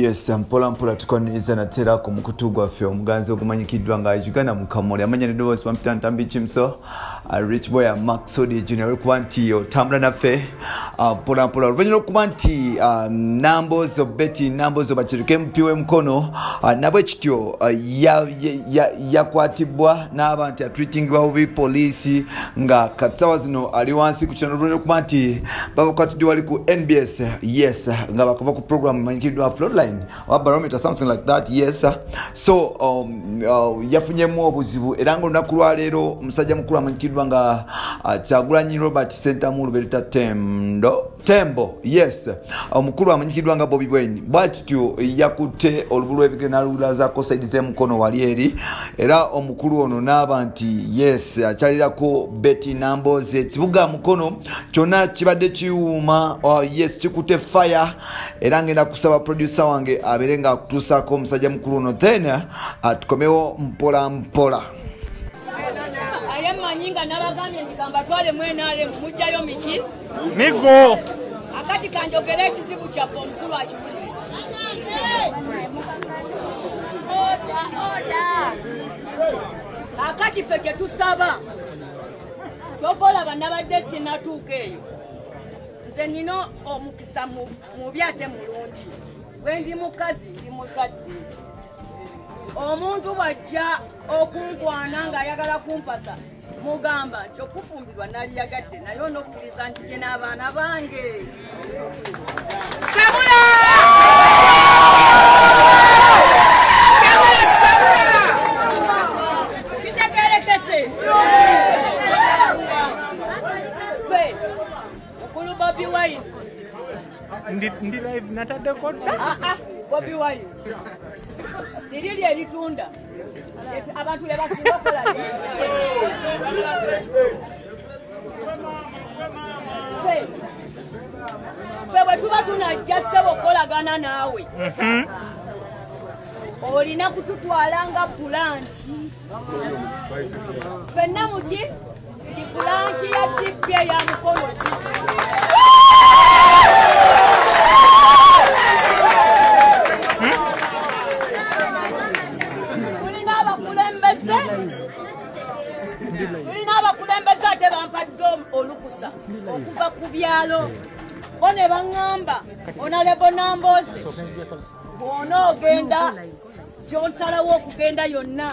Yes, mpola mpola tukoniza na tera ku mukutu gwaffe omuganzi ogumanyikiddwa nga Uganda mukamoli amanya ne Dose Pampitantambi Chimso Rich Boy Maxodi Junior Kwanti otambula naffe mpola mpola oluvannyuma okuba nti numbers of Betty numbers of bakiruke mpiwe mkono nabwe kityo yakwatibwa n'abantu atreatingibwa bubi poliisi nga katsawa zino ali wansi ku channel oluvannyuma okuba nti babakwatiddwa wali ku NBS yes nga bakava ku program manyikiddwa Floodline or barometer something like that yes so yafunyemu obuzibu era nga olunaku lwa leero omusajja mukulu amanyikiddwa nga Kyagulanyi Robert Sentamu Berita Tembo yes omukulu amanyikiddwa nga Bobby Wine bwatyo yakutte olubulu ebigena lulazaako saidi z'emukono wali eri era omukulu ono n'aba nti yes akyalirako Betty Numbers ekibuga mukono kyonna kibadde kiwuuma yes kikutte fire era ngenda kusaba producer wange abere nga kutusaako omusajja mukulu ono then tukomewo mpola mpola ayemanyinga nabagambye ndikamba twale mwenale mujjayo miki migo akati kanjogera ekizibu kyaffe omukulu akiwulire akati ffe kyetusaba kyokola bannabadde sinatuuka eyo nze nino omukisa mubi ate mulungi bwe ndi mukazi ndi muzadde omuntu bwajja okunkwana ng'ayagala kumpasa mugamba nti okufumbirwa naliyagadde naye onokkiriza nti gye n'abaana bange sabula kitegerekese fe mukulu Bobby Wine ndi live natadde kodda Bobby Wine liri eritunda abantu le basinga okola fe bwe tuba tunajja ssebo okolagana naawe olina kututwala nga bulanki fenna muki nti bulanki ya GP ya mukono tulina abakulembeze ate bampadde olukusa okuva ku byalo bo ne baŋŋamba onalebo Namboze bw'ona ogenda gy'onsalawo okugenda yonna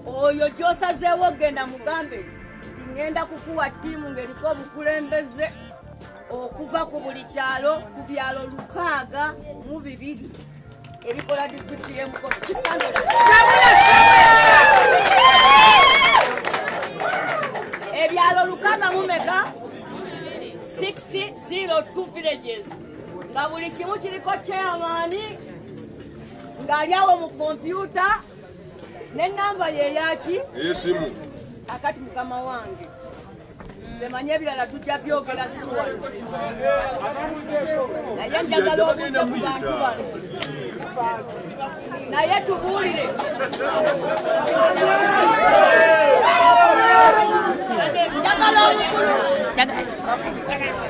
oyo gy'osazeewo ogenda mugambe nti ŋŋenda kukuwa ttiimu ng'eriko obukulembeze okuva ku buli kyalo ku byalo 62 ebikola disitulikiti y'Emukono ebyalo 602 villages nga buli kimu kiriko chairman ng'ali awo mu kompyuta n'ennamba yeyaki esimu akati mukama wange nze manye ebirala tujja byogera si wano naye njagala obuuze ku bantu bano naye tubuulire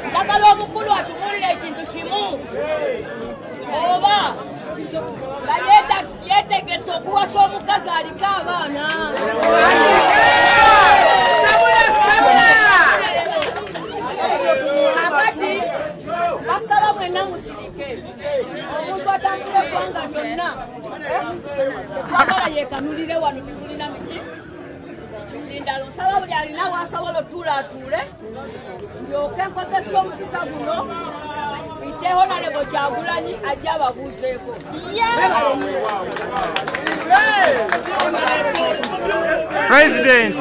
njagala omukulu atubuulire ekintu kimu oba nga yeetegese okuwasa omukazi aliko abaana akati basaba mwenna musirike omuntu atambula eggwanga lyonna twagala yeekanulire wano tetulina miki ekizindalo nsaba buli alina wasobola otuulaatuule ndyoke nkozesa omukisa guno iteho nalebo Kyagulanyi ajja ababuuzeeko President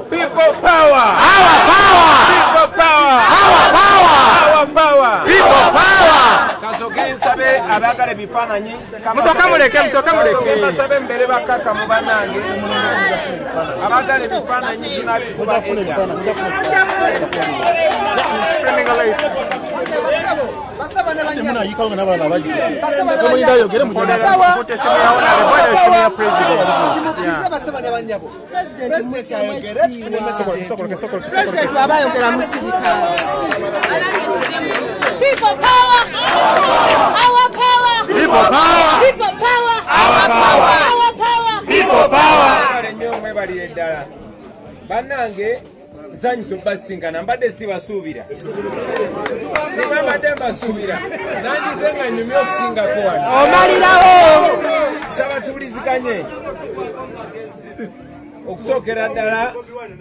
people power our power people power our power our power people power kasoke nsabe abagala ebifaananyi musoka muleke basabe mbere bakaka mu banange abagala ebifaananyi tunabikuba edda streaming live basaba ne banya na yika ngana bana baji ko inda yo gere mujana kote simu yaona bwana simu ya president Kimukiriza basema nyabanyabo president ayogere tune message president abayogera musirikale people power our power people power people power our power our power people power nnyo mwebalire ddala bannange nsanyusa obbasisinkana mbadde sibasuubira singa mbadde mbasuubira nandize nga nyumya okusingako wano omalirawo saba tuwuliziganye okusookera ddala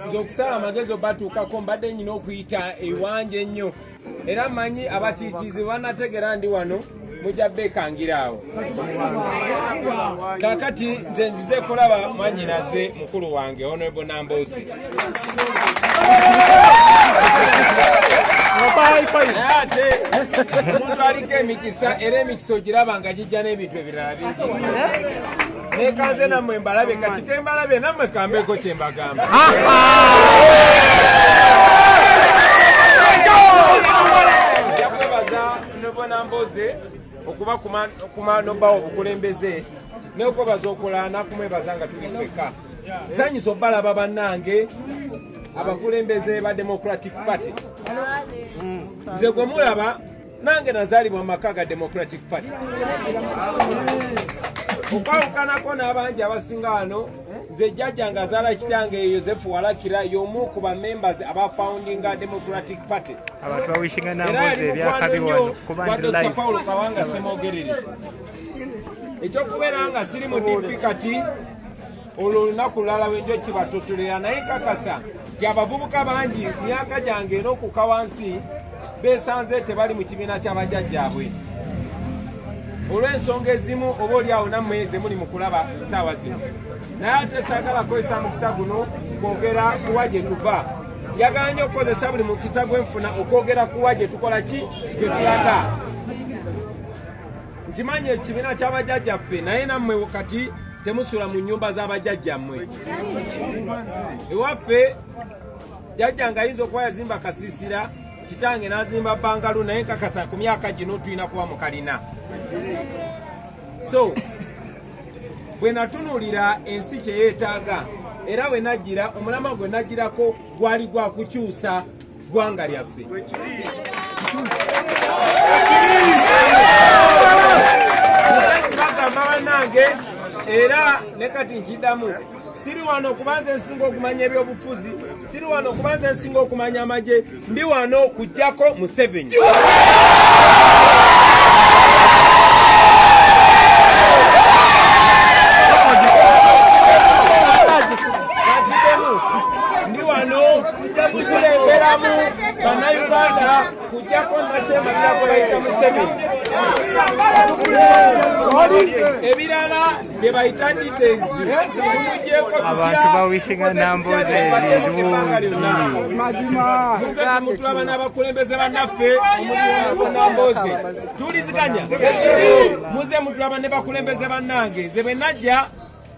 nze okusala amagezi obatuukako mbadde nyina okuyita ebiwanja ennyo era mmanyi abatiitiizi banategera ndi wano mujja beekangira awo kaakati nze nzize kulaba mwanyinaze mukulu wange Honorable Nambooze naye ate omuntu aliko emikisa era emikisa ogiraba nga gijja n'ebintu ebirala bingi nekanze nammwe mbalabe kati kembalabe nammwe kambeeko kyembagamba nja kwebaza Honorable Nambooze okuba kumanobawo obukulembeze n'okwebaza okulala nakumwebaza nga tuli ffeka nsanyusa obbalaba bannange abakulembeze ba Democratic Party nze gwe mulaba nange nazaalibwa mu maka ga Democratic Party okwawukanako n'abangi abasinga wano nze jjajja nga azaala kitange Yosefu Walakira y'omu ku bamembers abafoundinga Democratic Party abantu bawishinga Nambooze ebyakabi wano kuba ndi live Paulo Kawanga simwogerere ekyokubeera nga siri mu DP kati olwo olunaku lulala wenjo kibatotolera naye kakasa nti abavubuka bangi myaka gyange n'okuka wansi beesanze tebali mu kibiina ky'abajjajjaabwe olw'ensonga ezimu oba oli awo nammwe ze muli mu kulaba ssaawa zino naye ate saagala kukozesa mukisa guno kwogera kuwa gye tuva njagala nnyo okukozesa buli mukisa gwenfuna okwogera kuwa gye tukola ki gye tulaga nkimanyi ekibiina ky'abajjajjaffe naye nammwe kati temusula mu nnyumba z'abajjajjammwe ewaffe jjajja ng'ayinza okuba yazimba kasiisira kitange n'azimba bangalu naye nkakasa ku myaka gino tulina kuba mu kalina so bwe natunuulira ensi kye yeetaaga era we najjira omulamwa gwe najjirako gwali gwa kukyusa ggwanga lyaffe bagamba bannange era ne kati nkiddamu siri wano okuba nze nsinga okumanya ebyobufuzi siri wano okuba nze nsinga okumanya amagye ndi wano kujjako Museveni ndi wano kukulemberamu bannayuganda kujjako nakyembalira gwe bayita Museveni ebirala bye bayita details abantu bawishinga Nambooze mutulaba n'abakulembeze bannaffe omuli Nambooze tuwuliziganya muze mutulaba ne bakulembeze bannange nze bwe najja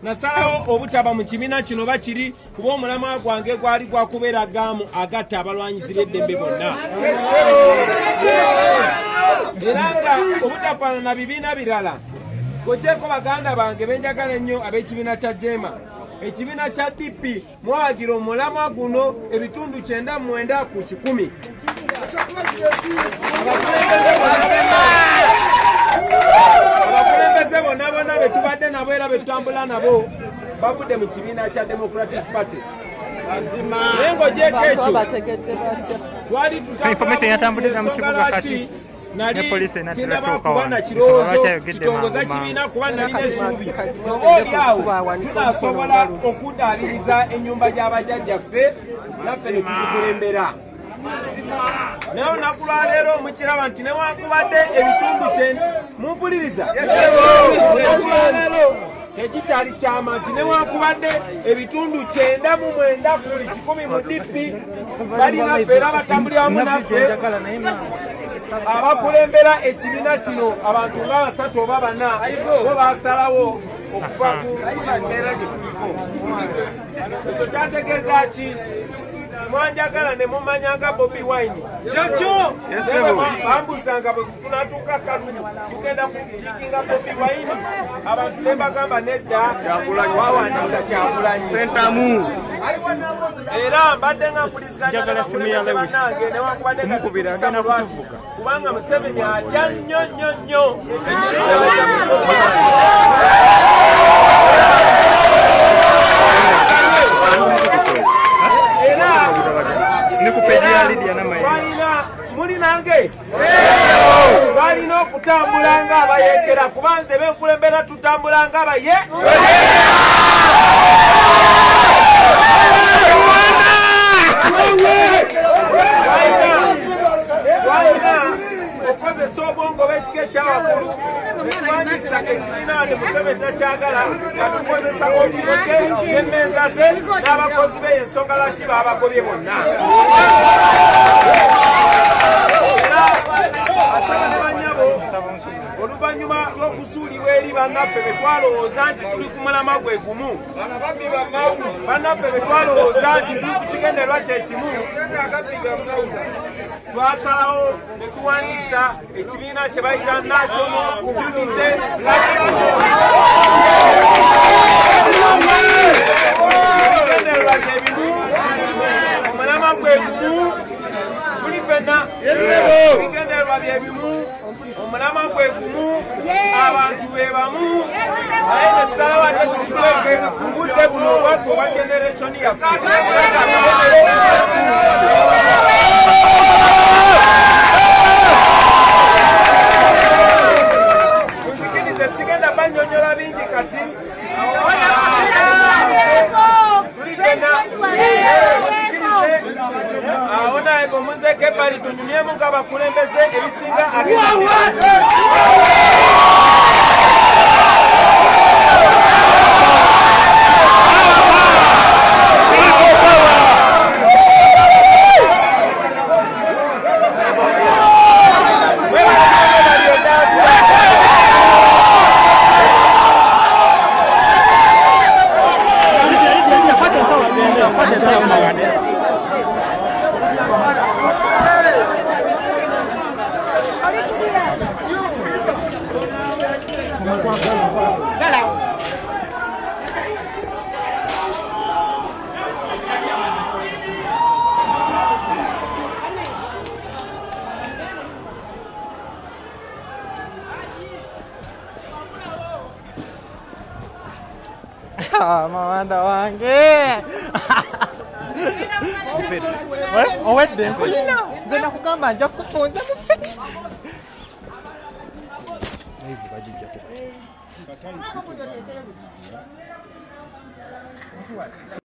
nasalawo obutaba mu kibiina kino bakiri kuba omulamwa gwange gwali gwakubeera gaamu agatta abalwanyizi b'eddembe bonna era nga obutafaanana bibiina birala koteeko baganda bange benjagala ennyo ab'ekibiina kya Jema ekibiina kya DP mwawagira omulamwa guno ebitundu 99 ku 100 abakulembeze bonna bonna be tubadde nabo era be tutambula nabo bavudde mu kibiina kya Democratic Party naye ng'ogyeko ekyo twali tutambulira mu kibuga kati nali sinnabakuba na kirowoozo kitongoza kibiina kuba nalina essuubi oba oli awo tunasobola okudaaliriza ennyumba gy'abajjajjaffe naffe ne tugikulembera naye olunaku lwaleero mukiraba nti newankubadde ebitundu mumpuliriza olwaleero tekikyali kyama nti newankubadde ebitundu 99 kuli 100 mu DP balinaffe era batambulira wamu naffe abakulembera ekibiina kino abantu nga 3 oba 4 bo basalawo okuva ku mbeera gye tuliko ekyo kyategeeza ki mwanjagala ne mumanyanga Bobi Wine yakyo bambuzanga bwe tunatuuka Kalulu tugenda kukikinga Bobi Wine abantu ne bagamba nedda wawandiisa Kyagulanyi Sentamu era mbadde nga mpuliziganya n'abakulembeze bannange newankubadde kubanga Museveni atya nnyo nnyo nnyo muli nange balina okutambula nga abayekera kuba nze benkulembera tutambula nga abaye okozesa obwongo bw'ekika ekyawakulu netwandisa ekibiina ne Museveni takyagala nga tukozesa ofiise n'emmeeza ze n'abakozi be ensonga lwaki baabagobye bonna era asaba banyabo oluvannyuma lw'okusuulibwa eri bannaffe be twalowooza nti tuli ku mulama gwe gumu bannaffe be twalowooza nti tuli ku kigenderwa kye kimu twasalawo ne tuwandiisa ekibiina kye bayita National Unity ebigendererwa bye bimu omulama gwe gumu tuli ffenna ebigendererwa bye bimu omulama gwe gumu abantu be bamu naye ne tusalawo ate situeke mu budde buno obwattu obwa generation yaffe munzikirize sigenda bannyonnyola bingi kati awo naye bwemuzeeko ebbali tunyumyemu nga bakulembeze ebisinga Mawanda wange owedde nkulina nze nakugamba nja kufunza mu fix